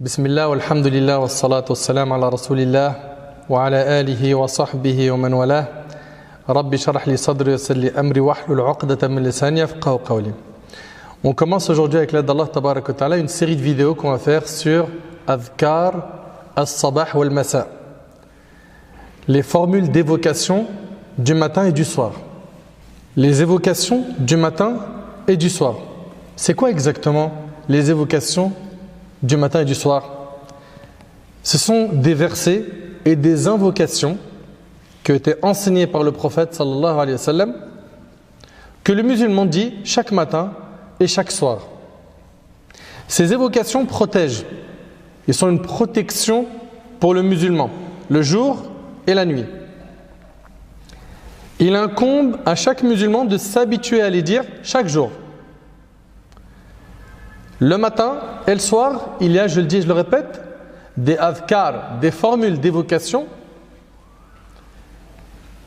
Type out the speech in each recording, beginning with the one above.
Bismillah, walhamdulillah, wassalatu wassalam ala rasulillah, wa ala alihi wa sahbihi wa man walah. Rabbi sharah li sadri wa salli amri wahlul uqdatan min lisani yafqahu qawli. On commence aujourd'hui avec l'aide d'Allah tabarak wa ta'ala une série de vidéos qu'on va faire sur Adhkar as-sabah wal masa. Les formules d'évocation du matin et du soir. Les évocations du matin et du soir. C'est quoi exactement les évocations du matin et du soir? Ce sont des versets et des invocations qui ont été enseignées par le prophète sallallahu alayhi wa sallam, que le musulman dit chaque matin et chaque soir. Ces évocations protègent. Ils sont une protection pour le musulman, le jour et la nuit. Il incombe à chaque musulman de s'habituer à les dire chaque jour. Le matin et le soir, il y a, je le dis et je le répète, des adhkar, des formules d'évocation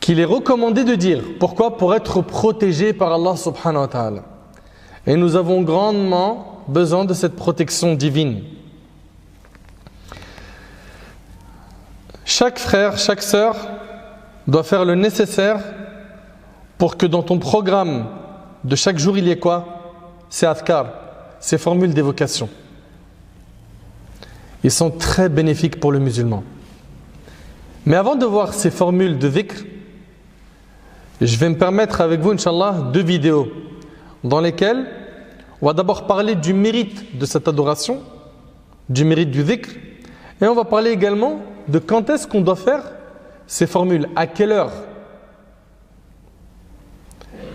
qu'il est recommandé de dire. Pourquoi? Pour être protégé par Allah subhanahu wa ta'ala. Et nous avons grandement besoin de cette protection divine. Chaque frère, chaque sœur doit faire le nécessaire pour que dans ton programme de chaque jour, il y ait quoi? C'est adhkar, ces formules d'évocation. Ils sont très bénéfiques pour le musulman. Mais avant de voir ces formules de dhikr, je vais me permettre avec vous, Inch'Allah, 2 vidéos dans lesquelles on va d'abord parler du mérite de cette adoration, du mérite du dhikr, et on va parler également de quand est-ce qu'on doit faire ces formules, à quelle heure.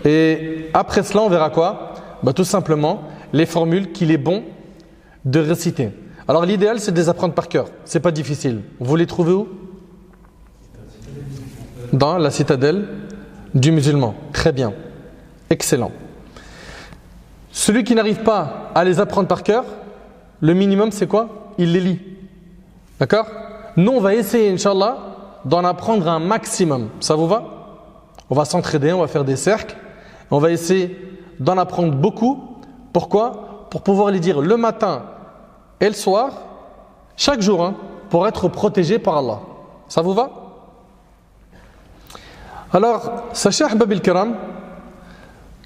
Et après cela, on verra quoi? Tout simplement les formules qu'il est bon de réciter. Alors l'idéal, c'est de les apprendre par cœur. C'est pas difficile. Vous les trouvez où? Dans la citadelle du musulman. Très bien. Excellent. Celui qui n'arrive pas à les apprendre par cœur, le minimum, c'est quoi? Il les lit. D'accord? Nous, on va essayer, Inch'Allah, d'en apprendre un maximum. Ça vous va? On va s'entraider, on va faire des cercles. On va essayer d'en apprendre beaucoup. Pourquoi? Pour pouvoir les dire le matin et le soir, chaque jour, pour être protégé par Allah. Ça vous va? Alors, sachez, Ahbab al-Kiram,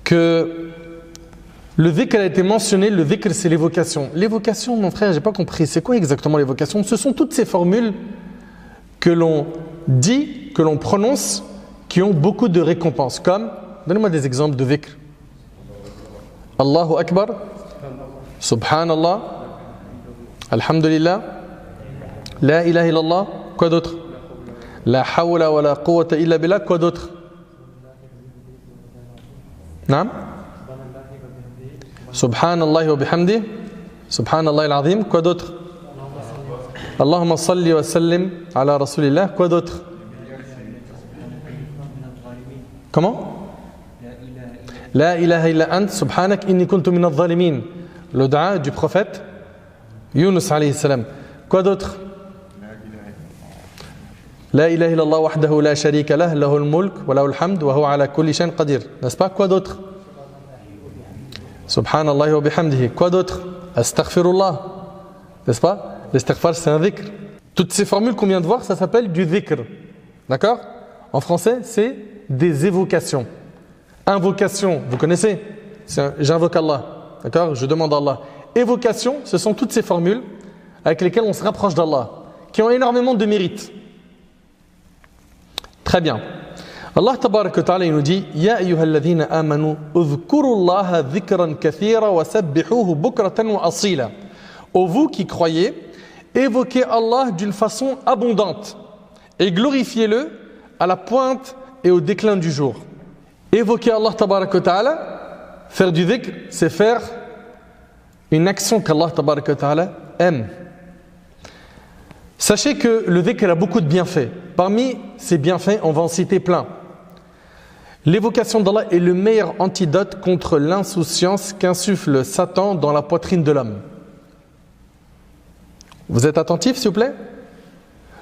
que le dhikr a été mentionné. Le dhikr, c'est l'évocation. L'évocation, mon frère, j'ai pas compris. C'est quoi exactement l'évocation? Ce sont toutes ces formules que l'on dit, que l'on prononce, qui ont beaucoup de récompenses. Comme, donnez-moi des exemples de dhikr. Allahu Akbar, Subhanallah, Alhamdulillah, La ilaha illallah, quoi d'autre? La hawla wa la quwwata illa billah, quoi d'autre? Naam? Subhanallah wa bihamdi, Subhanallah al-azim, quoi d'autre? Allahumma salli wa sallim ala rasulillah, quoi d'autre? Comment? La ilaha illa ant, subhanak inni kuntu min adh-dhalimin. Le dua du prophète Yunus alayhi salam. Quoi d'autre? La ilaha illallah wahdahu la sharika lah, lahul mulk wa lahul hamd wa huwa ala kulli shay'in qadir. N'est-ce pas? Quoi d'autre? Subhanallah wa bihamdihi. Quoi d'autre? Astaghfirullah. N'est-ce pas? L'istighfar, c'est un dhikr. Toutes ces formules qu'on vient de voir, ça s'appelle du dhikr. D'accord? En français, c'est des évocations. Invocation, vous connaissez? J'invoque Allah. D'accord? Je demande à Allah. Évocation, ce sont toutes ces formules avec lesquelles on se rapproche d'Allah, qui ont énormément de mérite. Très bien. Allah tabarak wa ta'ala, il nous dit: Ya ayyuhalladhina amanu udhkurullaha dhikran kathira wa sabbihuhu bukratan wa asila. Ô vous qui croyez, évoquez Allah d'une façon abondante et glorifiez-le à la pointe et au déclin du jour. Évoquer Allah tabarak wa ta'ala, faire du dhikr, c'est faire une action qu'Allah tabarak wa ta'ala aime. Sachez que le dhikr a beaucoup de bienfaits. Parmi ces bienfaits, on va en citer plein. L'évocation d'Allah est le meilleur antidote contre l'insouciance qu'insuffle Satan dans la poitrine de l'homme. Vous êtes attentifs, s'il vous plaît?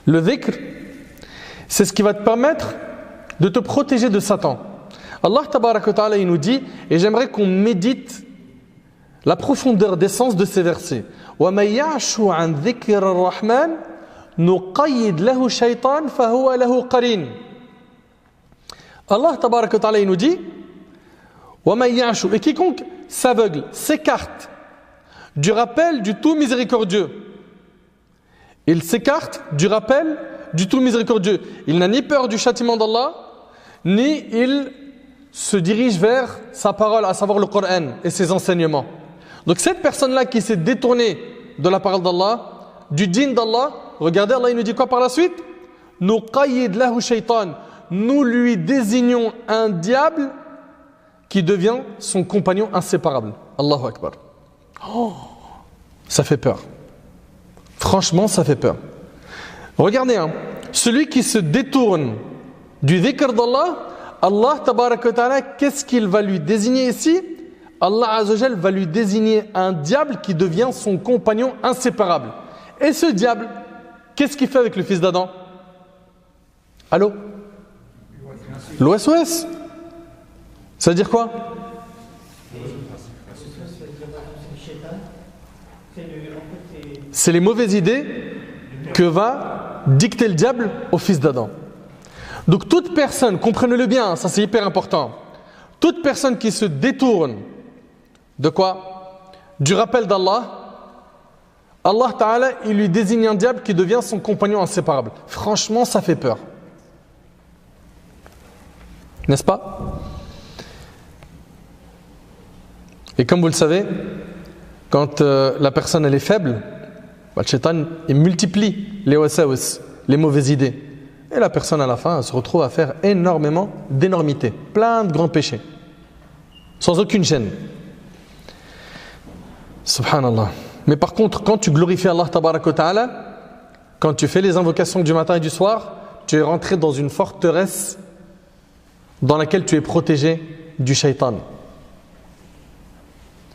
Le dhikr, c'est ce qui va te permettre de te protéger de Satan. Allah tabarak wa ta'ala, il nous dit, et j'aimerais qu'on médite la profondeur des sens de ces versets. وَمَنْ يَعْشُ عَنْ ذِكْرِ الرَّحْمَنِ نُقَيِّدْ لَهُ شَيْطَانٍ فَهُوَ لَهُ قَرِينٌ. Allah tabaraka wa ta'ala, il nous dit وَمَنْ يَعْشُ, et quiconque s'aveugle, s'écarte du rappel du tout miséricordieux. Il s'écarte du rappel du tout miséricordieux. Il n'a ni peur du châtiment d'Allah, ni il se dirige vers sa parole, à savoir le Coran et ses enseignements. Donc cette personne-là qui s'est détournée de la parole d'Allah, du dîn d'Allah, regardez, Allah il nous dit quoi par la suite? Nuqayyid lahu shaytan. Nous lui désignons un diable qui devient son compagnon inséparable. Allahu Akbar. Oh, ça fait peur. Franchement, ça fait peur. Regardez, celui qui se détourne du dhikr d'Allah, Allah tabaraka wa ta'ala, qu'est-ce qu'il va lui désigner ici? Allah azza wa jal va lui désigner un diable qui devient son compagnon inséparable. Et ce diable, qu'est-ce qu'il fait avec le fils d'Adam? Allô? L'OSOS. Ça veut dire quoi? C'est les mauvaises idées que va dicter le diable au fils d'Adam. Donc toute personne, comprenez-le bien, ça c'est hyper important, toute personne qui se détourne de quoi? Du rappel d'Allah, Allah Ta'ala, il lui désigne un diable qui devient son compagnon inséparable. Franchement, ça fait peur. N'est-ce pas? Et comme vous le savez, quand la personne elle est faible, le shaitan il multiplie les wasawis, les mauvaises idées. Et la personne à la fin elle se retrouve à faire énormément d'énormités, plein de grands péchés, sans aucune gêne. Subhanallah. Mais par contre, quand tu glorifies Allah tabaraka wa ta'ala, quand tu fais les invocations du matin et du soir, tu es rentré dans une forteresse dans laquelle tu es protégé du shaitan.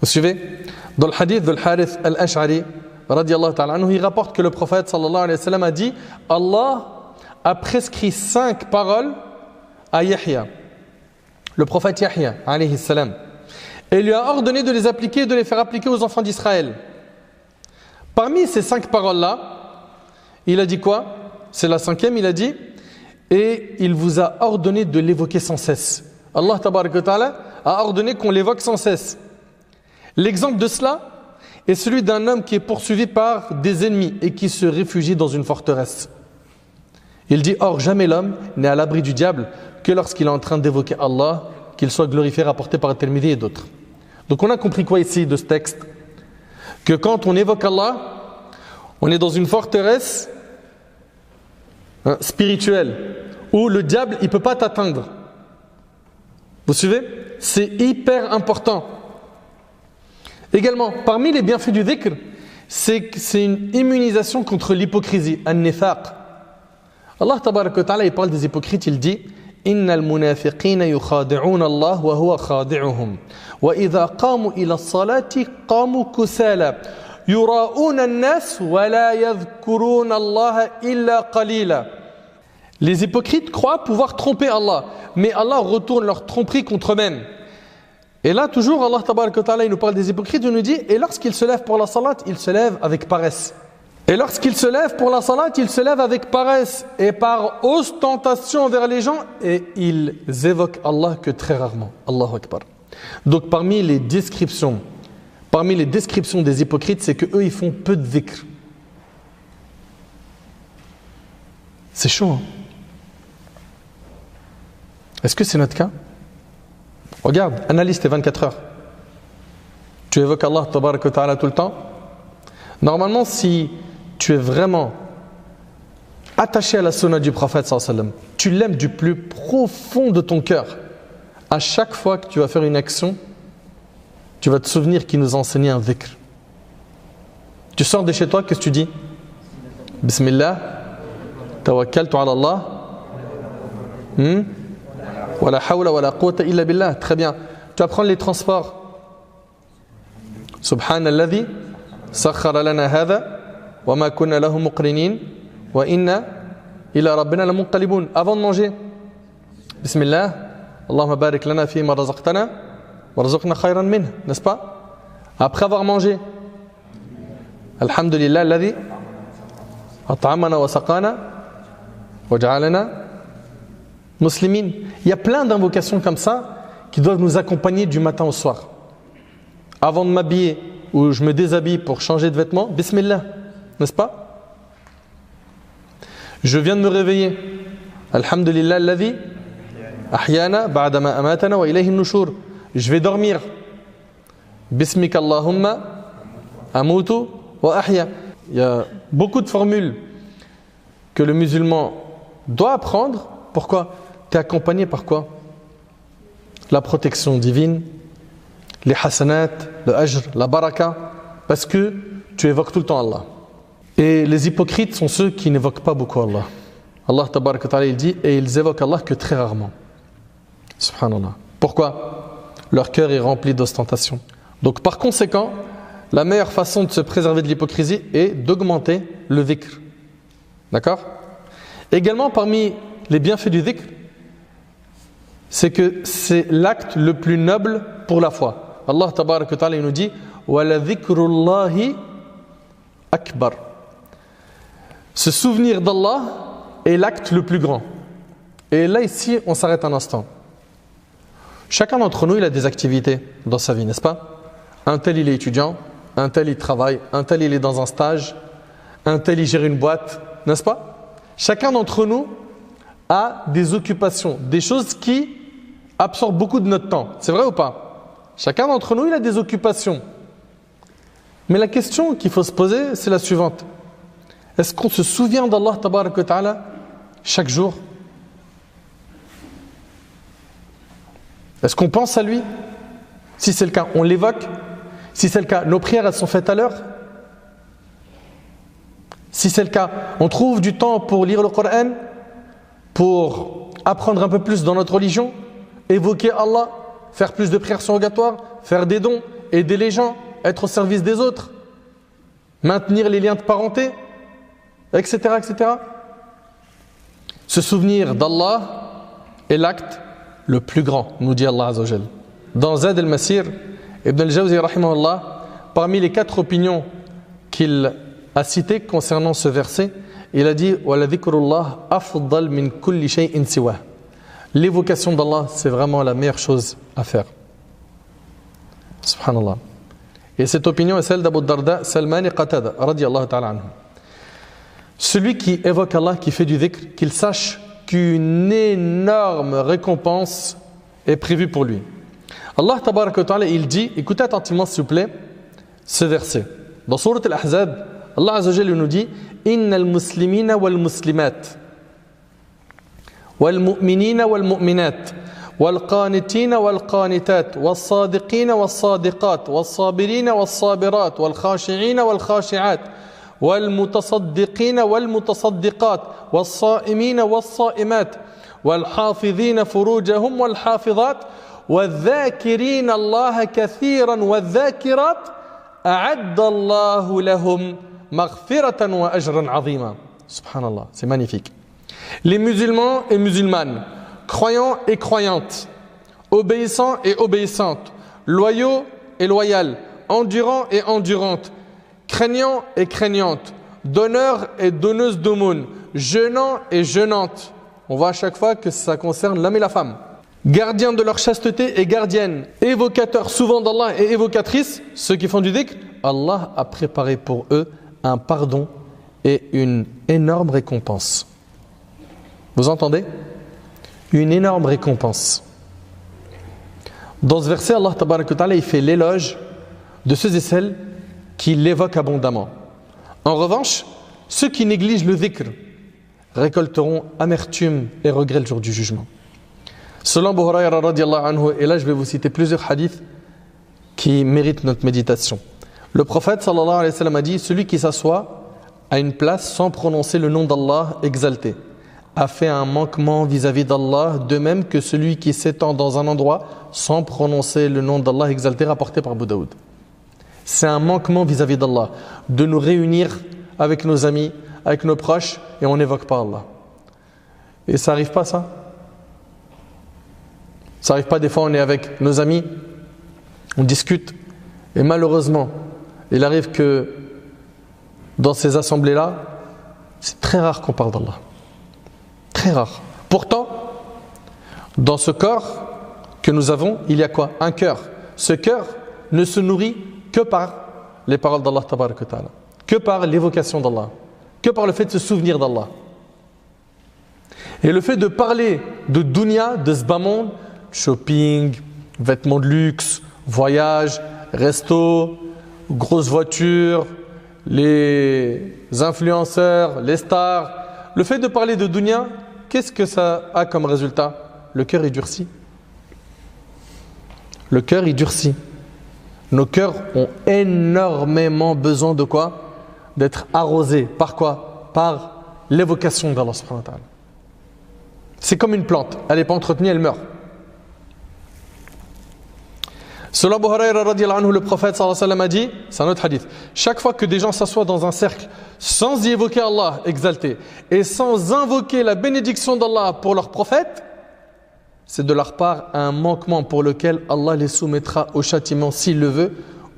Vous suivez? Dans le hadith de Al-Harith Al-Ash'ari, radiyallahu ta'ala anhu, il rapporte que le prophète sallallahu alayhi wa sallam a dit Allah a prescrit 5 paroles à Yahya, le prophète Yahya alayhi salam, et lui a ordonné de les appliquer et de les faire appliquer aux enfants d'Israël. Parmi ces 5 paroles-là, il a dit quoi? C'est la 5e, il a dit et il vous a ordonné de l'évoquer sans cesse. Allah tabaraka wa ta'ala a ordonné qu'on l'évoque sans cesse. L'exemple de cela est celui d'un homme qui est poursuivi par des ennemis et qui se réfugie dans une forteresse. Il dit, or jamais l'homme n'est à l'abri du diable que lorsqu'il est en train d'évoquer Allah, qu'il soit glorifié, rapporté par At-Tirmidhi et d'autres. Donc on a compris quoi ici de ce texte? Que quand on évoque Allah, on est dans une forteresse spirituelle où le diable il ne peut pas t'atteindre. Vous suivez? C'est hyper important. Également, parmi les bienfaits du dhikr, c'est une immunisation contre l'hypocrisie, an-nifaq. Allah tabaraka wa ta'ala, il parle des hypocrites, il dit Innal munafiqina yukhadi'una Allah wa huwa khadi'uhum wa idha qamu ila as-salati qamu kusala yura'una an-nas wa la yadhkuruna Allah illa qalila. Les hypocrites croient pouvoir tromper Allah, mais Allah retourne leur tromperie contre eux-mêmes. Et là, toujours, Allah tabaraka wa ta'ala, il nous parle des hypocrites, il nous dit et lorsqu'ils se lèvent pour la salat, ils se lèvent avec paresse. Et lorsqu'ils se lèvent pour la salat, ils se lèvent avec paresse et par ostentation envers les gens et ils évoquent Allah que très rarement. Allahu Akbar. Donc parmi les descriptions des hypocrites, c'est que eux ils font peu de dhikr. C'est chaud, hein? Est-ce que c'est notre cas? Regarde, analyse tes 24 heures. Tu évoques Allah tabaraka wa ta'ala tout le temps. Normalement, si tu es vraiment attaché à la sunna du prophète sallallahu alayhi wa sallam, tu l'aimes du plus profond de ton cœur, à chaque fois que tu vas faire une action, tu vas te souvenir qu'il nous a enseigné un dhikr. Tu sors de chez toi, qu'est-ce que tu dis? Bismillah, tawakkaltu ala Allah, wa la hawla wa la quwwata illa billah. Très bien. Tu vas prendre les transports. Subhanalladhi sakhkhara lana hadha wa ma kunna lahu muqrinin wa inna ila rabbina lamunqalibun. Avant de manger, Bismillah, Allahumma barik lana fi ma razaqtana warzuqna khayran minh, n'est-ce pas? Après avoir mangé, Alhamdulillah alladhi at'amana wa saqana wa ja'alana muslimin. Il y a plein d'invocations comme ça qui doivent nous accompagner du matin au soir. Avant de m'habiller ou je me déshabille pour changer de vêtements, Bismillah, n'est-ce pas? Je viens de me réveiller. Alhamdulillah alladhi ahyana ba'dama amatana wa ilayhi an-nushur. Je vais dormir. Bismika Allahumma amutu wa ahya. Il y a beaucoup de formules que le musulman doit apprendre. Pourquoi? Tu es accompagné par quoi? La protection divine, les hasanat, le ajr, la baraka, parce que tu évoques tout le temps Allah. Et les hypocrites sont ceux qui n'évoquent pas beaucoup Allah. Allah tabaraka ta'ala il dit, et ils évoquent Allah que très rarement. Subhanallah. Pourquoi? Leur cœur est rempli d'ostentation. Donc par conséquent, la meilleure façon de se préserver de l'hypocrisie est d'augmenter le dhikr. D'accord? Également parmi les bienfaits du dhikr, c'est que c'est l'acte le plus noble pour la foi. Allah tabaraka ta'ala il nous dit wala dhikrullahi akbar. Se souvenir d'Allah est l'acte le plus grand. Et là ici, on s'arrête un instant. Chacun d'entre nous, il a des activités dans sa vie, n'est-ce pas? Un tel, il est étudiant, un tel, il travaille, un tel, il est dans un stage, un tel, il gère une boîte, n'est-ce pas? Chacun d'entre nous a des occupations, des choses qui absorbent beaucoup de notre temps. C'est vrai ou pas? Chacun d'entre nous, il a des occupations. Mais la question qu'il faut se poser, c'est la suivante. Est-ce qu'on se souvient d'Allah tabaraka wa ta'ala chaque jour? Est-ce qu'on pense à lui? Si c'est le cas, on l'évoque. Si c'est le cas, nos prières elles sont faites à l'heure. Si c'est le cas, on trouve du temps pour lire le Coran, pour apprendre un peu plus dans notre religion, évoquer Allah, faire plus de prières surrogatoires, faire des dons, aider les gens, être au service des autres, maintenir les liens de parenté, etc., etc. Se souvenir d'Allah est l'acte le plus grand, nous dit Allah Azza wa Jal. Dans Zad al-Masir, Ibn al-Jawzi rahimahullah, parmi les 4 opinions qu'il a citées concernant ce verset, il a dit wala dhikrullah afdal min kulli shay'in siwa. L'évocation d'Allah, c'est vraiment la meilleure chose à faire. Subhanallah. Et cette opinion est celle d'Abu Darda Salman et Qatada radiyallahu ta'ala anhu. Celui qui évoque Allah, qui fait du dhikr, qu'il sache qu'une énorme récompense est prévue pour lui. Allah tabaraka wa ta'ala il dit, écoutez attentivement s'il vous plaît ce verset. Dans Sourate Al-Ahzab, Allah Azza wa Jalla nous dit innal muslimina wal muslimat wal mu'minina wal mu'minat wal qanitina wal qanitat was sadiqina was sadiqat was sabirina was sabirat wal khashi'ina wal khashi'at والمتصدقين والمتصدقات والصائمين والصائمات والحافظين فروجهم والحافظات والذاكرين الله كثيرا والذاكرات أعد الله لهم مغفرة وأجرا عظيما. Subhanallah, c'est magnifique. Les musulmans et musulmanes, croyants et croyantes, obéissants et obéissantes, loyaux et loyales, endurants et endurantes, craignants et craignantes, donneurs et donneuses d'aumônes, jeûnants et jeûnantes. On voit à chaque fois que ça concerne l'homme et la femme. Gardiens de leur chasteté et gardiennes, évocateurs souvent d'Allah et évocatrices, ceux qui font du dhikr, Allah a préparé pour eux un pardon et une énorme récompense. Vous entendez? Une énorme récompense. Dans ce verset, Allah tabaraka wa ta'ala, il fait l'éloge de ceux et celles qui l'évoquent abondamment. En revanche, ceux qui négligent le dhikr récolteront amertume et regret le jour du jugement. Selon Abu Hurayra radiyallahu anhu, et là je vais vous citer plusieurs hadiths qui méritent notre méditation. Le prophète sallallahu alayhi wa sallam a dit: celui qui s'assoit à une place sans prononcer le nom d'Allah exalté a fait un manquement vis-à-vis d'Allah, de même que celui qui s'étend dans un endroit sans prononcer le nom d'Allah exalté, rapporté par Abu Daoud. C'est un manquement vis-à-vis d'Allah de nous réunir avec nos amis, avec nos proches et on n'évoque pas Allah. Et ça n'arrive pas ça? Ça n'arrive pas des fois on est avec nos amis, on discute et malheureusement il arrive que dans ces assemblées-là, c'est très rare qu'on parle d'Allah. Très rare. Pourtant, dans ce corps que nous avons, il y a quoi? Un cœur. Ce cœur ne se nourrit que par les paroles d'Allah Tabaraka wa Ta'ala, que par l'évocation d'Allah, que par le fait de se souvenir d'Allah. Et le fait de parler de dunya, de ce bas monde, shopping, vêtements de luxe, voyage, resto, grosses voitures, les influenceurs, les stars, le fait de parler de dunya, qu'est-ce que ça a comme résultat? Le cœur est durci. Le cœur est durci. Nos cœurs ont énormément besoin de quoi? D'être arrosés. Par quoi? Par l'évocation d'Allah subhanahu wa ta'ala. C'est comme une plante. Elle n'est pas entretenue, elle meurt. Selon Abu Hurayra radiyallahu anhu, le prophète sallallahu alayhi wa sallam a dit, c'est un autre hadith, chaque fois que des gens s'assoient dans un cercle sans y évoquer Allah exalté et sans invoquer la bénédiction d'Allah pour leur prophète, c'est de leur part un manquement pour lequel Allah les soumettra au châtiment s'il le veut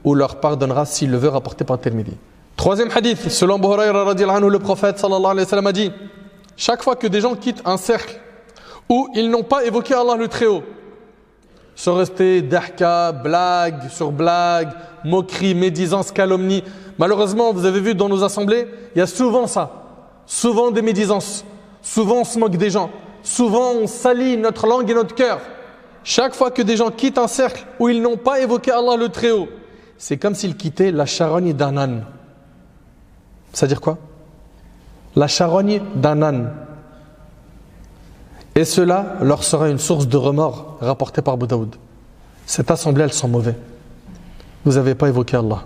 ou leur pardonnera s'il le veut, rapporté par Tirmidhi. Troisième hadith, selon Abu Hurayra radiyallahu anhu, le prophète sallallahu alayhi wa sallam a dit, chaque fois que des gens quittent un cercle où ils n'ont pas évoqué Allah le Très-Haut, sont restés dahka, blague sur blague, moquerie, médisance, calomnie. Malheureusement, vous avez vu dans nos assemblées, il y a souvent ça. Souvent des médisances. Souvent on se moque des gens. Souvent on salit notre langue et notre cœur. Chaque fois que des gens quittent un cercle où ils n'ont pas évoqué Allah le Très-Haut, c'est comme s'ils quittaient la charogne d'un âne. C'est-à-dire quoi? La charogne d'un âne. Et cela leur sera une source de remords, rapportée par Abu Daoud. Cette assemblée, elles sont mauvais. Vous n'avez pas évoqué Allah.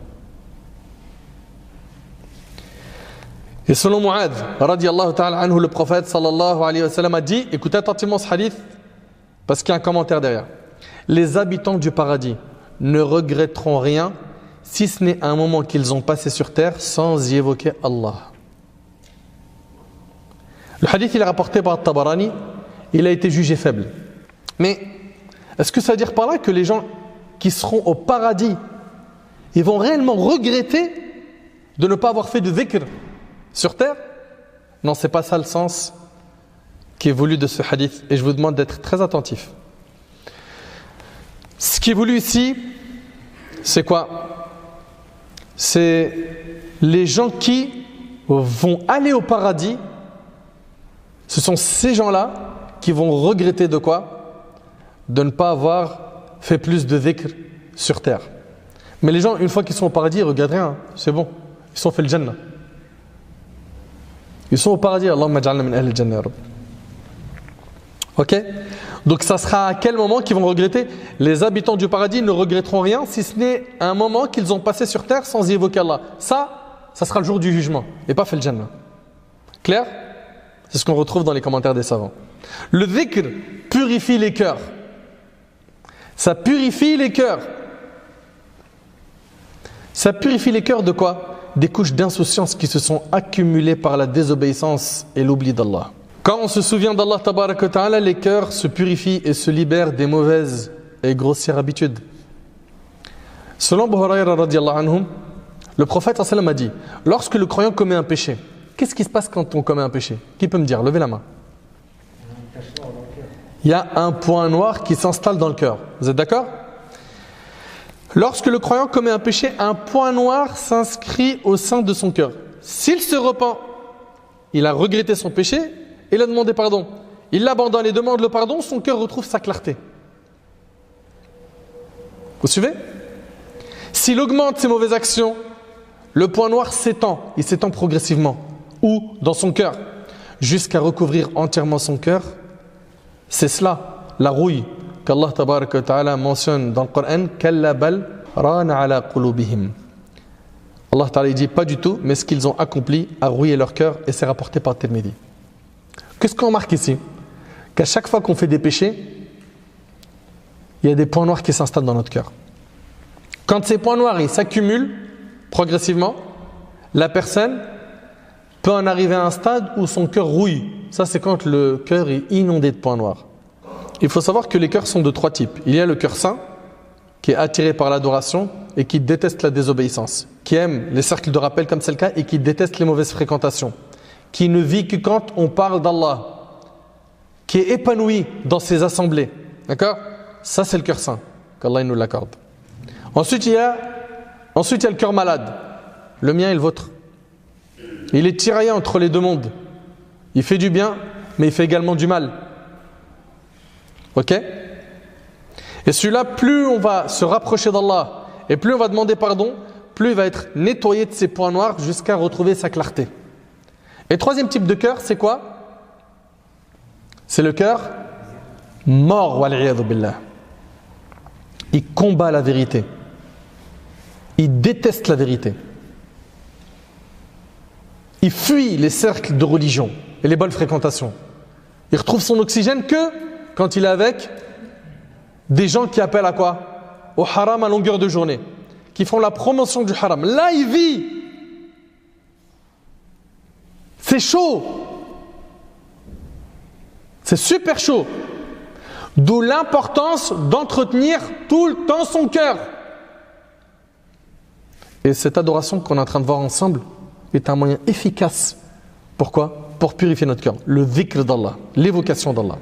Et selon Mu'adh, radiyallahu ta'ala anhu, le prophète sallallahu alayhi wa sallam a dit, écoutez attentivement ce hadith, parce qu'il y a un commentaire derrière. Les habitants du paradis ne regretteront rien, si ce n'est un moment qu'ils ont passé sur terre sans y évoquer Allah. Le hadith, il est rapporté par Tabarani. Il a été jugé faible. Mais est-ce que ça veut dire par là que les gens qui seront au paradis, ils vont réellement regretter de ne pas avoir fait de dhikr sur terre? Non, c'est pas ça le sens qui est voulu de ce hadith. Et je vous demande d'être très attentif. Ce qui est voulu ici, c'est quoi? C'est les gens qui vont aller au paradis. Ce sont ces gens-là qui vont regretter de quoi? De ne pas avoir fait plus de dhikr sur terre. Mais les gens, une fois qu'ils sont au paradis, ils ne regrettent rien. C'est bon. Ils sont fait le Jannah. Ils sont au paradis. Allahumma ja'alna min ahli al-Jannah ya Rabb. Ok? Donc ça sera à quel moment qu'ils vont regretter? Les habitants du paradis ne regretteront rien si ce n'est un moment qu'ils ont passé sur terre sans y évoquer Allah. Ça sera le jour du jugement. Et pas fait le Jannah. Clair? C'est ce qu'on retrouve dans les commentaires des savants. Le dhikr purifie les cœurs. Ça purifie les cœurs. Ça purifie les cœurs de quoi? Des couches d'insouciance qui se sont accumulées par la désobéissance et l'oubli d'Allah. Quand on se souvient d'Allah Tabaraka wa Ta'ala, les cœurs se purifient et se libèrent des mauvaises et grossières habitudes. Selon Abu Hurayra radiyallahu anhu, le prophète sallallahu alayhi wa sallam a dit, lorsque le croyant commet un péché, qu'est-ce qui se passe quand on commet un péché? Qui peut me dire? Levez la main. Il y a un point noir qui s'installe dans le cœur. Vous êtes d'accord? Lorsque le croyant commet un péché, un point noir s'inscrit au sein de son cœur. S'il se repent, il a regretté son péché et il a demandé pardon. Il l'abandonne et demande le pardon, son cœur retrouve sa clarté. Vous suivez? S'il augmente ses mauvaises actions, le point noir s'étend. Il s'étend progressivement. Où? Dans son cœur. Jusqu'à recouvrir entièrement son cœur. C'est cela, la rouille qu'Allah Tabaraka wa Ta'ala mentionne dans le Coran. Kalla bal rana ala qulubihim. Allah Ta'ala dit pas du tout, mais ce qu'ils ont accompli a rouillé leur cœur et c'est rapporté par Tirmidhi. Qu'est-ce qu'on remarque ici? Qu'à chaque fois qu'on fait des péchés, il y a des points noirs qui s'installent dans notre cœur. Quand ces points noirs ils s'accumulent progressivement, la personne peut en arriver à un stade où son cœur rouille. Ça, c'est quand le cœur est inondé de points noirs. Il faut savoir que les cœurs sont de trois types. Il y a le cœur saint, qui est attiré par l'adoration et qui déteste la désobéissance, qui aime les cercles de rappel comme c'est le cas et qui déteste les mauvaises fréquentations, qui ne vit que quand on parle d'Allah, qui est épanoui dans ses assemblées. D'accord? Ça, c'est le cœur saint, qu'Allah nous l'accorde. Ensuite, il y a le cœur malade. Le mien et le vôtre. Il est tiraillé entre les deux mondes. Il fait du bien, mais il fait également du mal. Ok? Et celui-là, plus on va se rapprocher d'Allah et plus on va demander pardon, plus il va être nettoyé de ses points noirs jusqu'à retrouver sa clarté. Et troisième type de cœur, c'est quoi? C'est le cœur mort, wal'iyadhu billah. Il combat la vérité. Il déteste la vérité. Il fuit les cercles de religion et les bonnes fréquentations. Il retrouve son oxygène que quand il est avec des gens qui appellent à quoi? Au haram à longueur de journée, qui font la promotion du haram. Là, il vit. C'est chaud. C'est super chaud. D'où l'importance d'entretenir tout le temps son cœur. Et cette adoration qu'on est en train de voir ensemble est un moyen efficace. Pourquoi? Pour purifier notre cœur. Le dhikr d'Allah, l'évocation d'Allah.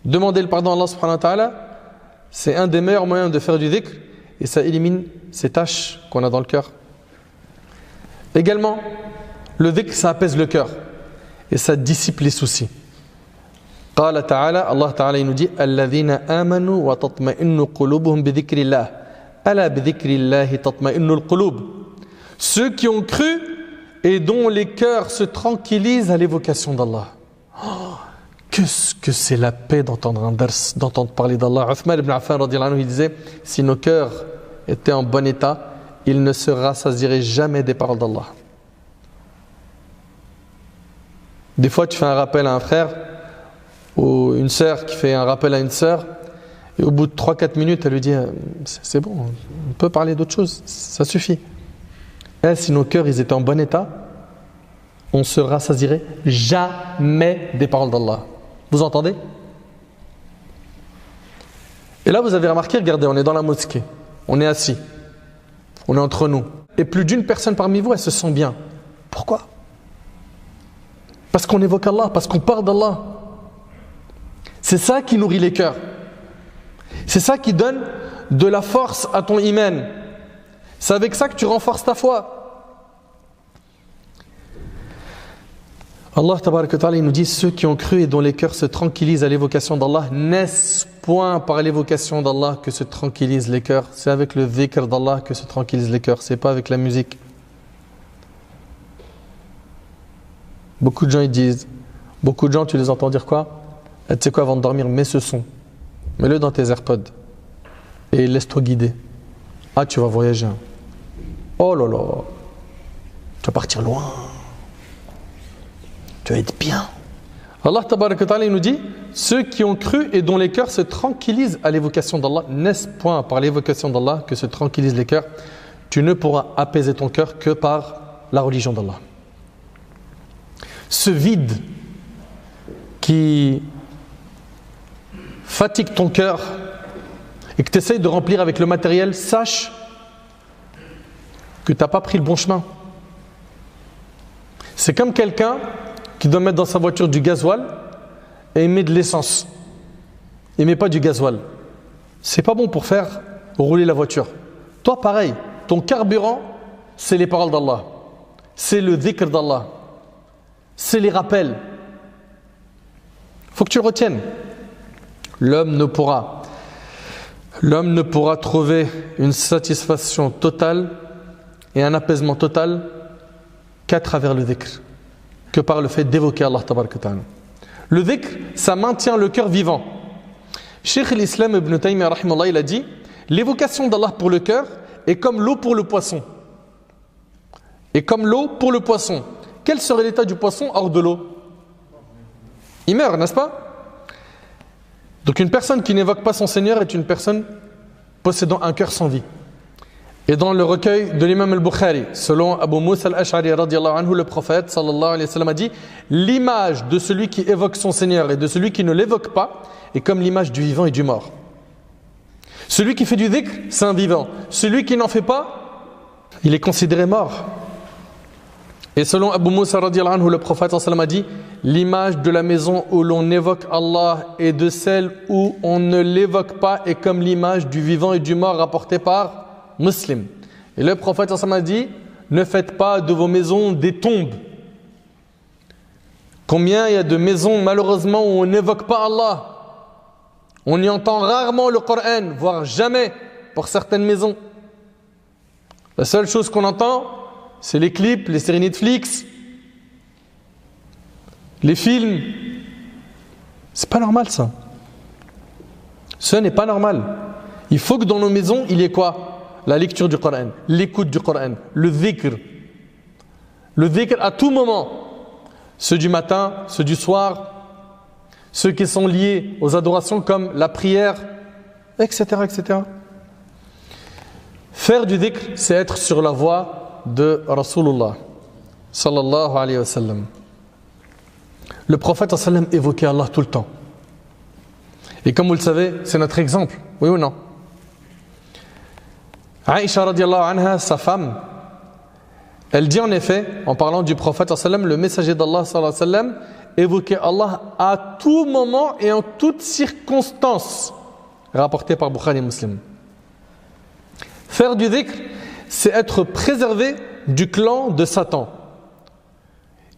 Demander le pardon à Allah subhanahu wa ta'ala, c'est un des meilleurs moyens de faire du dhikr et ça élimine ces taches qu'on a dans le cœur. Également, le dhikr, ça apaise le cœur et ça dissipe les soucis. Allah Ta'ala il nous dit Alladhina amanu wa tatma'innu qulubuhum bi dhikrillah. Ala bi dhikrillahi tatma'innu al-qulub. Ceux qui ont cru et dont les cœurs se tranquillisent à l'évocation d'Allah. Oh, qu'est-ce que c'est la paix d'entendre un dars, d'entendre parler d'Allah. Uthman ibn Affan radiyallahu anhu, il disait si nos cœurs étaient en bon état, ils ne se rassasieraient jamais des paroles d'Allah. Des fois, tu fais un rappel à un frère ou une sœur qui fait un rappel à une sœur et au bout de 3-4 minutes, elle lui dit c'est bon, on peut parler d'autre chose, ça suffit. Et si nos cœurs ils étaient en bon état, on se rassasierait jamais des paroles d'Allah. Vous entendez? Et là, vous avez remarqué, regardez, on est dans la mosquée, on est assis, on est entre nous. Et plus d'une personne parmi vous, elle se sent bien. Pourquoi? Parce qu'on évoque Allah, parce qu'on parle d'Allah. C'est ça qui nourrit les cœurs. C'est ça qui donne de la force à ton iman. C'est avec ça que tu renforces ta foi. Allah tabaraka wa ta'ala, il nous dit ceux qui ont cru et dont les cœurs se tranquillisent à l'évocation d'Allah, n'est-ce point par l'évocation d'Allah que se tranquillisent les cœurs? C'est avec le dhikr d'Allah que se tranquillisent les cœurs, c'est pas avec la musique. Beaucoup de gens ils disent, beaucoup de gens tu les entends dire quoi? Tu sais quoi, avant de dormir, mets ce son, mets-le dans tes AirPods et laisse-toi guider. Ah, tu vas voyager. Oh là là, tu vas partir loin. Tu vas être bien. Allah tabaraka wa ta'ala il nous dit ceux qui ont cru et dont les cœurs se tranquillisent à l'évocation d'Allah, n'est-ce point par l'évocation d'Allah que se tranquillisent les cœurs? Tu ne pourras apaiser ton cœur que par la religion d'Allah. Ce vide qui fatigue ton cœur et que tu essayes de remplir avec le matériel, sache que tu n'as pas pris le bon chemin. C'est comme quelqu'un qui doit mettre dans sa voiture du gasoil et il met de l'essence. Il ne met pas du gasoil. C'est pas bon pour faire rouler la voiture. Toi, pareil, ton carburant, c'est les paroles d'Allah. C'est le dhikr d'Allah. C'est les rappels. Il faut que tu le retiennes. L'homme ne pourra trouver une satisfaction totale et un apaisement total qu'à travers le dhikr, que par le fait d'évoquer Allah tabaraka wa ta'ala. Le dhikr, ça maintient le cœur vivant. Cheikh l'Islam Ibn Taymiyyah rahimahullah, il a dit l'évocation d'Allah pour le cœur est comme l'eau pour le poisson. Et comme l'eau pour le poisson. Quel serait l'état du poisson hors de l'eau? Il meurt, n'est-ce pas? Donc une personne qui n'évoque pas son Seigneur est une personne possédant un cœur sans vie. Et dans le recueil de l'imam al-Bukhari, selon Abu Musa al-Ash'ari radiyallahu anhu, le prophète sallallahu alayhi wa sallam a dit l'image de celui qui évoque son Seigneur et de celui qui ne l'évoque pas est comme l'image du vivant et du mort. Celui qui fait du dhikr, c'est un vivant. Celui qui n'en fait pas, il est considéré mort. Et selon Abu Musa radiyallahu anhu, le prophète sallallahu alayhi wa sallam a dit: l'image de la maison où l'on évoque Allah et de celle où on ne l'évoque pas est comme l'image du vivant et du mort, rapporté par Muslim. Et le prophète sallallahu alayhi wa sallam a dit: ne faites pas de vos maisons des tombes. Combien il y a de maisons malheureusement où on n'évoque pas Allah, on y entend rarement le Coran, voire jamais pour certaines maisons. La seule chose qu'on entend, c'est les clips, les séries Netflix, les films. C'est pas normal ça. Ce n'est pas normal. Il faut que dans nos maisons, il y ait quoi? La lecture du Coran, l'écoute du Coran, le dhikr. Le dhikr à tout moment. Ceux du matin, ceux du soir, ceux qui sont liés aux adorations comme la prière, etc., etc. Faire du dhikr, c'est être sur la voie de Rasulullah sallallahu alayhi wa sallam. Le prophète sallallahu alayhi wa sallam évoquait Allah tout le temps. Et comme vous le savez, c'est notre exemple, oui ou non? Aïcha radiyallahu anha, sa femme, elle dit en effet, en parlant du prophète sallallahu alayhi wa sallam, le messager d'Allah sallallahu alayhi wa sallam évoquait Allah à tout moment et en toutes circonstances, rapporté par Bukhari et Muslim. Faire du dhikr, c'est être préservé du clan de Satan.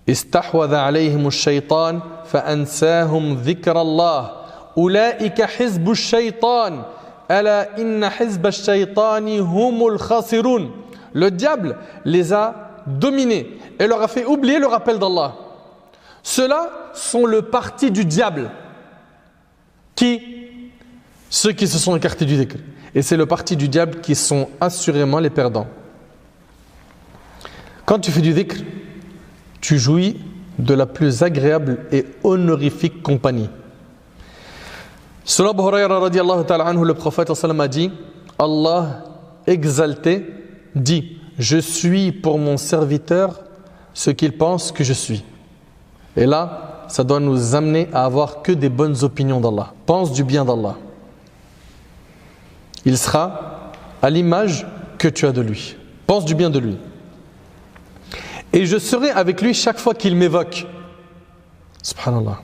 Istahwadha alayhim ash-shaytan fa'ansahum dhikra Allah. Ulaika hizbu ash-shaytan. Ala inna hizba ash-shaytani humul khasirun. Le diable les a dominés et leur a fait oublier le rappel d'Allah. Ceux-là sont le parti du diable. Qui? Ceux qui se sont écartés du dhikr. Et c'est le parti du diable qui sont assurément les perdants. Quand tu fais du dhikr, tu jouis de la plus agréable et honorifique compagnie. Selon Abu Hurayra radiyallahu ta'ala anhu, le prophète sallam a dit: Allah exalté dit: je suis pour mon serviteur ce qu'il pense que je suis. Et là, ça doit nous amener à avoir que des bonnes opinions d'Allah. Pense du bien d'Allah. Il sera à l'image que tu as de lui. Pense du bien de lui. Et je serai avec lui chaque fois qu'il m'évoque. Subhanallah.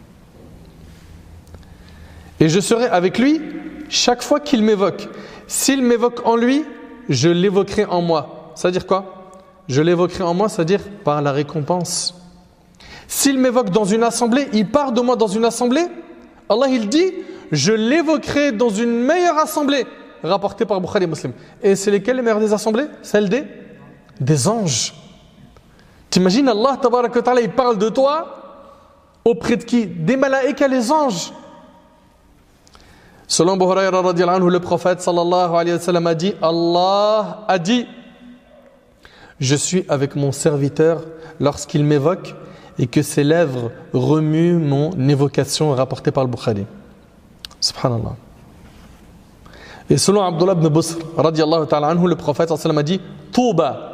Et je serai avec lui chaque fois qu'il m'évoque. S'il m'évoque en lui, je l'évoquerai en moi. C'est-à-dire quoi? Je l'évoquerai en moi, c'est-à-dire par la récompense. S'il m'évoque dans une assemblée, il part de moi dans une assemblée, Allah il dit: je l'évoquerai dans une meilleure assemblée, rapporté par Bukhari et Muslim. Et c'est lesquelles les meilleures des assemblées? Celles des anges. T'imagines Allah tabaraka wa ta'ala, il parle de toi auprès de qui? Des malaïkas, les anges. Selon Abu Hurayra radiyallahu anhu, le prophète sallallahu alayhi wa sallam a dit: Allah a dit: je suis avec mon serviteur lorsqu'il m'évoque et que ses lèvres remuent mon évocation, rapportée par le Bukhari. Subhanallah. Et selon Abdullah ibn Busr radiyallahu ta'ala anhu, le prophète sallallahu alayhi wa sallam a dit: Touba.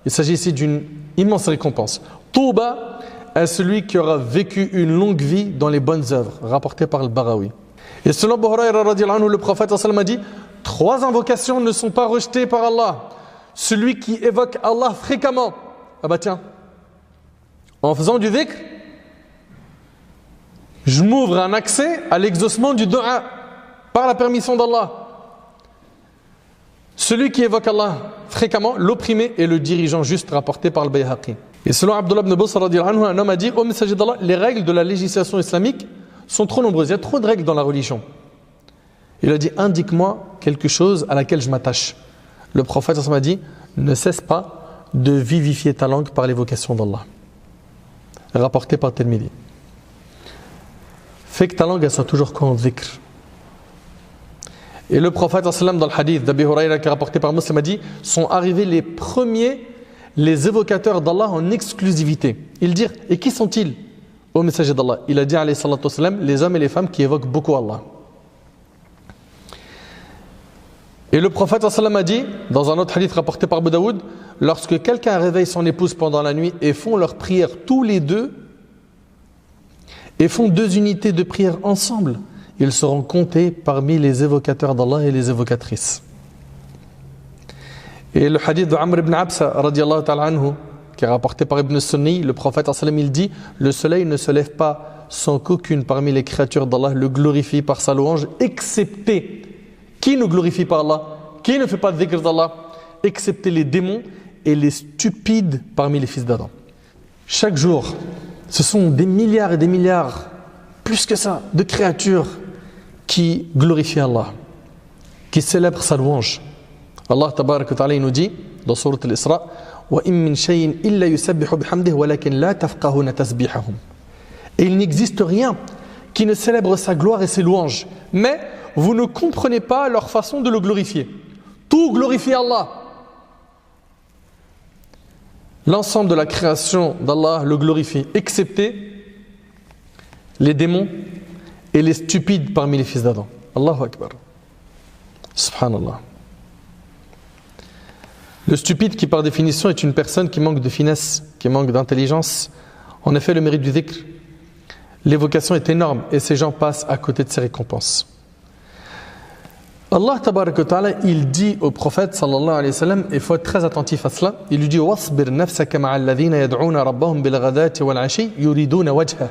Il s'agit ici d'une immense récompense. Touba est celui qui aura vécu une longue vie dans les bonnes œuvres, rapporté par le Barawi. Et selon Abu Hurayra radiyallahu anhu, le prophète sallallahu alayhi wa sallam a dit: 3 invocations ne sont pas rejetées par Allah. Celui qui évoque Allah fréquemment. Ah bah tiens, en faisant du dhikr, je m'ouvre un accès à l'exaucement du dua par la permission d'Allah. Celui qui évoque Allah fréquemment, l'opprimé et le dirigeant juste, rapporté par le Bayhaqi. Et selon Abdullah ibn Busr radiyallahu anhu, un homme a dit: ô messager d'Allah, les règles de la législation islamique sont trop nombreuses, il y a trop de règles dans la religion. Il a dit: indique-moi quelque chose à laquelle je m'attache. Le prophète a dit: ne cesse pas de vivifier ta langue par l'évocation d'Allah. Rapporté par Tirmidhi. Fais que ta langue elle soit toujours en dhikr. Et le prophète dans le hadith d'Abi Hurayra qui est rapporté par Muslim a dit: sont arrivés les premiers, les évocateurs d'Allah en exclusivité. Ils dirent: et qui sont-ils, ô messager d'Allah? Il a dit alayhi salatu wassalam: les hommes et les femmes qui évoquent beaucoup Allah. Et le prophète a dit, dans un autre hadith rapporté par Abu Daoud: lorsque quelqu'un réveille son épouse pendant la nuit et font leur prière tous les deux, et font 2 unités de prière ensemble, ils seront comptés parmi les évocateurs d'Allah et les évocatrices. Et le hadith de Amr ibn Absa, radiallahu ta'ala anhu, qui est rapporté par Ibn Sunni, le prophète il dit « Le soleil ne se lève pas sans qu'aucune parmi les créatures d'Allah le glorifie par sa louange, excepté qui ne glorifie pas Allah, qui ne fait pas de dhikr d'Allah, excepté les démons et les stupides parmi les fils d'Adam. » Chaque jour, ce sont des milliards et des milliards, plus que ça, de créatures qui glorifient Allah, qui célèbrent sa louange. Allah tabarak wa ta'ala nous dit dans sourate Al-Isra وَإِن مِّن شَيْءٍ إِلَّا يُسَبِّحُ بِحَمْدِهِ وَلَكِنْ لَا تَفْقَهُونَ تَسْبِيحَهُمْ. Et il n'existe rien qui ne célèbre sa gloire et ses louanges, mais vous ne comprenez pas leur façon de le glorifier. Tout glorifie Allah. L'ensemble de la création d'Allah le glorifie, excepté les démons et les stupides parmi les fils d'Adam. Allahu Akbar. Subhanallah. Le stupide qui par définition est une personne qui manque de finesse, qui manque d'intelligence. En effet, le mérite du dhikr, l'évocation est énorme et ces gens passent à côté de ses récompenses. Allah tabarak wa ta'ala, il dit au prophète sallallahu alayhi wa sallam, et il faut être très attentif à cela, il lui dit وَاصْبِرْ نَفْسَكَ مَعَ الَّذِينَ يَدْعُونَ رَبَّهُمْ بِالْغَدَاةِ وَالْعَشِيِّ يُرِيدُونَ وَجْهَهُ.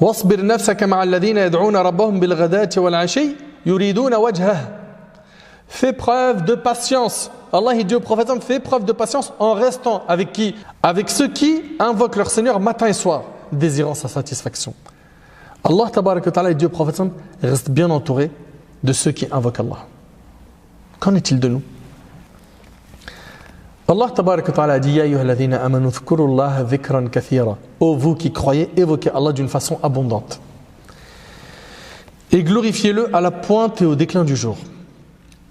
وَاصْبِرْ نَفْسَكَ مَعَ الَّذِينَ يَدْعُونَ رَبَّهُمْ بِالْغَدَاةِ وَالْعَشِيِّ يُرِيدُونَ وَجْهَهُ. Fais preuve de patience. Allah il dit au prophète, fais preuve de patience en restant avec qui? Avec ceux qui invoquent leur Seigneur matin et soir, désirant sa satisfaction. Allah tabarak wa ta'ala il dit au prophète, reste bien entouré de ceux qui invoquent Allah. Qu'en est-il de nous? Allah tabarak wa ta'ala a dit Ya ayyuhalladhina amanu dhkurullaha dhikran kathira. Ô vous qui croyez, évoquez Allah d'une façon abondante. Et glorifiez-le à la pointe et au déclin du jour.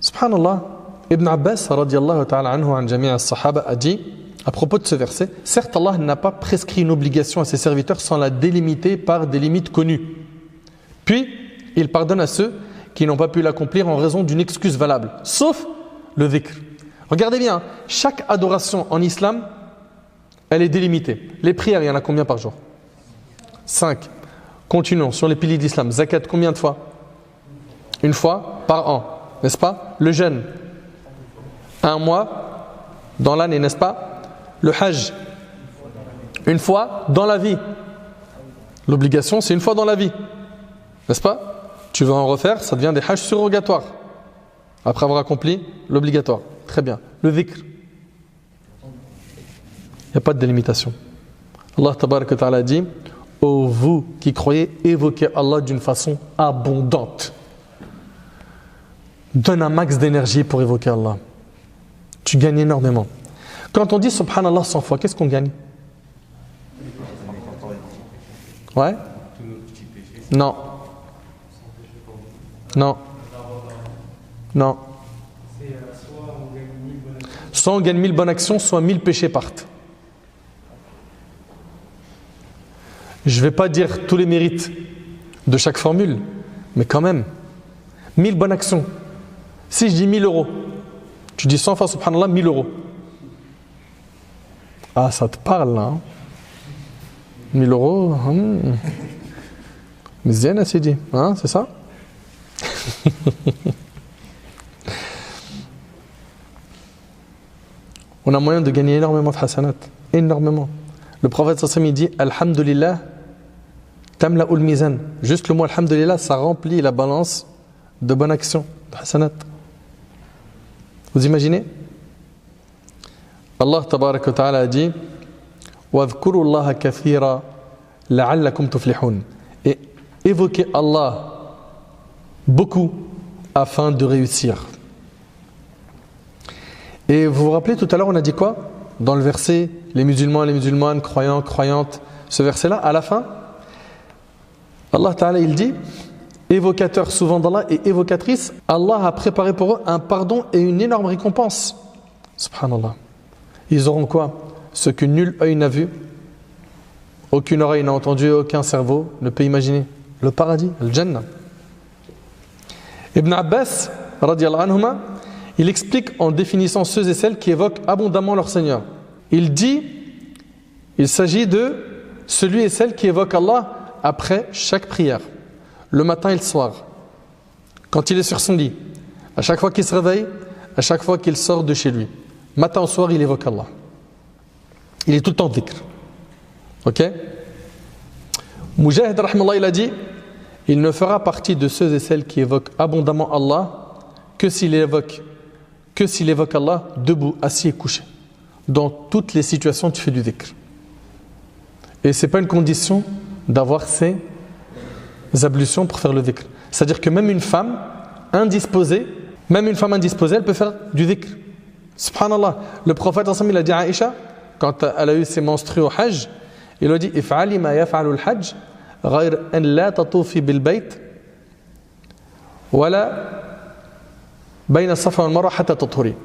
Subhanallah, Ibn Abbas radiallahu ta'ala anhu an jami' as-sahaba a dit à propos de ce verset, certes Allah n'a pas prescrit une obligation à ses serviteurs sans la délimiter par des limites connues. Puis, il pardonne à ceux qui n'ont pas pu l'accomplir en raison d'une excuse valable, sauf le dhikr. Regardez bien, chaque adoration en islam, elle est délimitée. Les prières, il y en a combien par jour? 5. Continuons sur les piliers d'islam. Zakat, combien de fois? Une fois par an. N'est-ce pas? Le jeûne, 1 mois dans l'année, n'est-ce pas? Le hajj, une fois dans la vie. L'obligation, c'est une fois dans la vie. N'est-ce pas? Tu veux en refaire, ça devient des hajj surrogatoires. Après avoir accompli l'obligatoire. Très bien. Le dhikr. Il n'y a pas de délimitation. Allah tabarak wa ta'ala dit ô vous qui croyez, évoquez Allah d'une façon abondante. Donne un max d'énergie pour évoquer Allah. Tu gagnes énormément. Quand on dit Subhanallah 100 fois, qu'est-ce qu'on gagne? Ouais? Non. Non. Non. Soit on gagne 1000 bonnes actions, soit 1000 péchés partent. Je ne vais pas dire tous les mérites de chaque formule, mais quand même, 1000 bonnes actions. Si je dis 1000 euros, tu dis 100 fois Subhanallah, 1000 euros. Ah, ça te parle là. 1000 euros. Mais c'est bien, c'est dit. C'est ça? On a moyen de gagner énormément de hasanat. Énormément. Le prophète sallallahu alayhi wa sallam dit Alhamdulillah, tamla'ul mizan. Juste le mot Alhamdulillah, ça remplit la balance de bonnes actions, de hasanat. Vous imaginez? Allah tabarak wa ta'ala a dit وَاذْكُرُوا اللَّهَ كَثِيرًا لَعَلَّكُمْ تُفْلِحُونَ. Et évoquez Allah beaucoup afin de réussir. Et vous vous rappelez tout à l'heure on a dit quoi? Dans le verset les musulmans et les musulmanes, croyants, croyantes, ce verset là, à la fin Allah ta'ala il dit évocateurs souvent d'Allah et évocatrices, Allah a préparé pour eux un pardon et une énorme récompense. Subhanallah. Ils auront quoi? Ce que nul œil n'a vu, aucune oreille n'a entendu, aucun cerveau ne peut imaginer. Le paradis, le Jannah. Ibn Abbas, radiyallahu anhuma, il explique en définissant ceux et celles qui évoquent abondamment leur Seigneur. Il dit, il s'agit de celui et celle qui évoque Allah après chaque prière, le matin et le soir, quand il est sur son lit, À chaque fois qu'il se réveille, à chaque fois qu'il sort de chez lui, matin au soir, il évoque Allah. Il est tout le temps dhikr. Ok? Mujahid, rahmallah, il a dit, il ne fera partie de ceux et celles qui évoquent abondamment Allah que s'il évoque Allah debout, assis et couché. Dans toutes les situations, tu fais du dhikr. Et ce n'est pas une condition d'avoir ces ablutions pour faire le dhikr. C'est-à-dire que même une femme indisposée, elle peut faire du dhikr. Subhanallah. Le prophète, il a dit à Aïcha, quand elle a eu ses menstrues au Hajj, il a dit if'ali ma yaf'alu al-hajj ghayr an la tatufi bil bayt wala bayna safa wal marwa hatta tathuri.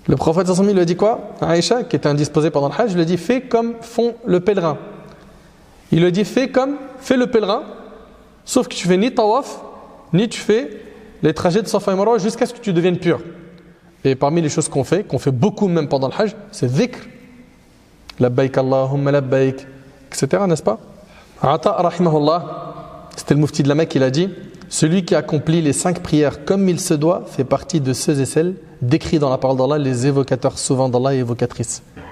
Le prophète il lui a dit quoi? Aïcha, qui était indisposée pendant le Hajj, lui a dit fais comme font le pèlerin. Il lui a dit fais le pèlerin, sauf que tu fais ni tawaf, ni tu fais les trajets de Safa et Marwa jusqu'à ce que tu deviennes pur. Et parmi les choses qu'on fait beaucoup même pendant le Hajj, c'est dhikr. Labbaik Allahumma labbaik, etc. N'est-ce pas? Ata rahimahullah, c'était le mufti de la Mecque, il a dit celui qui accomplit les 5 prières comme il se doit fait partie de ceux et celles décrits dans la parole d'Allah, les évocateurs souvent d'Allah et évocatrices. Vous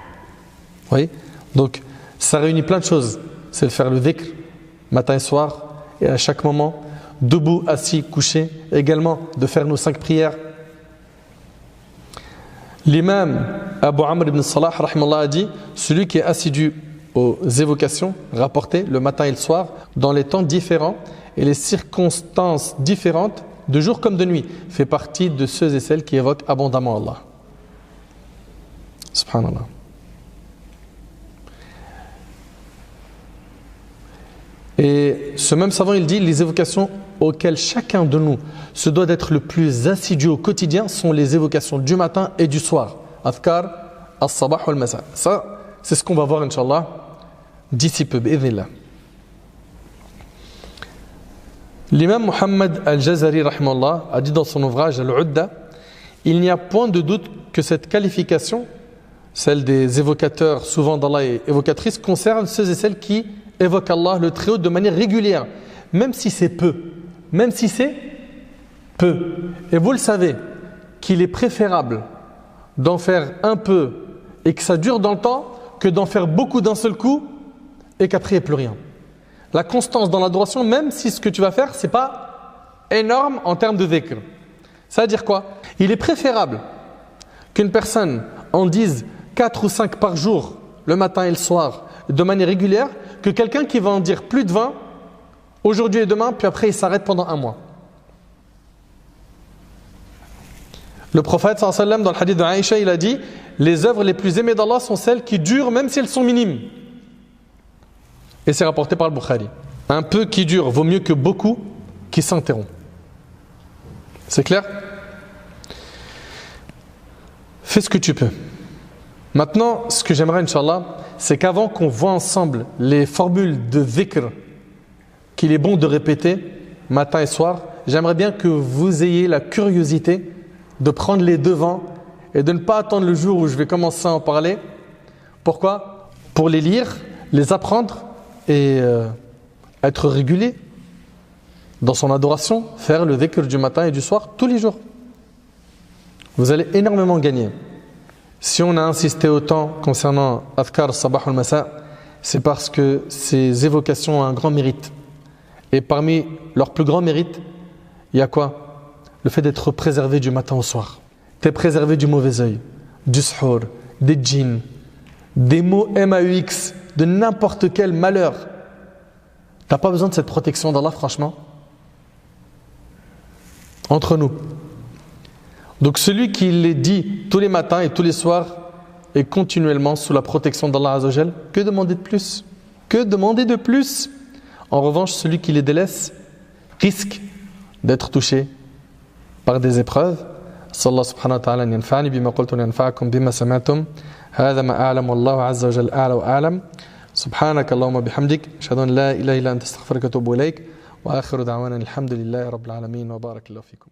voyez? Donc, ça réunit plein de choses. C'est de faire le dhikr, matin et soir, et à chaque moment, debout, assis, couché, également de faire nos 5 prières. L'imam Abu Amr ibn Salah rahimahullah a dit celui qui est assidu aux évocations rapportées le matin et le soir dans les temps différents et les circonstances différentes de jour comme de nuit fait partie de ceux et celles qui évoquent abondamment Allah. Subhanallah. Et ce même savant il dit les évocations auxquelles chacun de nous se doit d'être le plus assidu au quotidien sont les évocations du matin et du soir. Adhkar, as-sabah wal masa. Ça, c'est ce qu'on va voir, Inch'Allah, d'ici peu, bi'idhnillah. L'imam Muhammad al-Jazari, rahimahullah, a dit dans son ouvrage Al-Udda, il n'y a point de doute que cette qualification, celle des évocateurs souvent d'Allah et évocatrices, concerne ceux et celles qui évoquent Allah le Très-Haut de manière régulière, même si c'est peu. Même si c'est peu. Et vous le savez, qu'il est préférable d'en faire un peu et que ça dure dans le temps que d'en faire beaucoup d'un seul coup et qu'après il n'y ait plus rien. La constance dans l'adoration, même si ce que tu vas faire, ce n'est pas énorme en termes de dhikr. Ça veut dire quoi? Il est préférable qu'une personne en dise 4 ou 5 par jour, le matin et le soir, de manière régulière, que quelqu'un qui va en dire plus de 20 aujourd'hui et demain, puis après il s'arrête pendant un mois. Le prophète sallallahu alayhi wa sallam, dans le hadith de Aïcha, il a dit les œuvres les plus aimées d'Allah sont celles qui durent même si elles sont minimes. Et c'est rapporté par le Bukhari. Un peu qui dure vaut mieux que beaucoup qui s'interrompt. C'est clair? Fais ce que tu peux. Maintenant, ce que j'aimerais, Inch'Allah, c'est qu'avant qu'on voit ensemble les formules de dhikr qu'il est bon de répéter matin et soir, j'aimerais bien que vous ayez la curiosité de prendre les devants et de ne pas attendre le jour où je vais commencer à en parler. Pourquoi? Pour les lire, les apprendre et être régulier dans son adoration, faire le dhikr du matin et du soir tous les jours. Vous allez énormément gagner. Si on a insisté autant concernant Adhkar, Sabah al Masa, c'est parce que ces évocations ont un grand mérite. Et parmi leurs plus grands mérites, il y a quoi? Le fait d'être préservé du matin au soir. Tu es préservé du mauvais œil, du suhour, des djinns, des mots MAUX, de n'importe quel malheur. Tu n'as pas besoin de cette protection d'Allah, franchement. Entre nous. Donc celui qui les dit tous les matins et tous les soirs est continuellement sous la protection d'Allah Azzawajal, que demander de plus? Que demander de plus? En revanche, celui qui les délaisse risque d'être touché par des épreuves. Sallallahu subhanahu wa ta'ala yanfa'ani bima qultu yanfa'akum bima sami'tum. Hadha ma a'lam wallahu azza wa jalla a'la wa a'lam. Subhanaka Allahumma bihamdik, ashhadu an la ilaha illa anta astaghfiruka wa atubu ilayk. Wa akhiru da'wana alhamdulillahi rabbil alamin wa barakallahu fikum.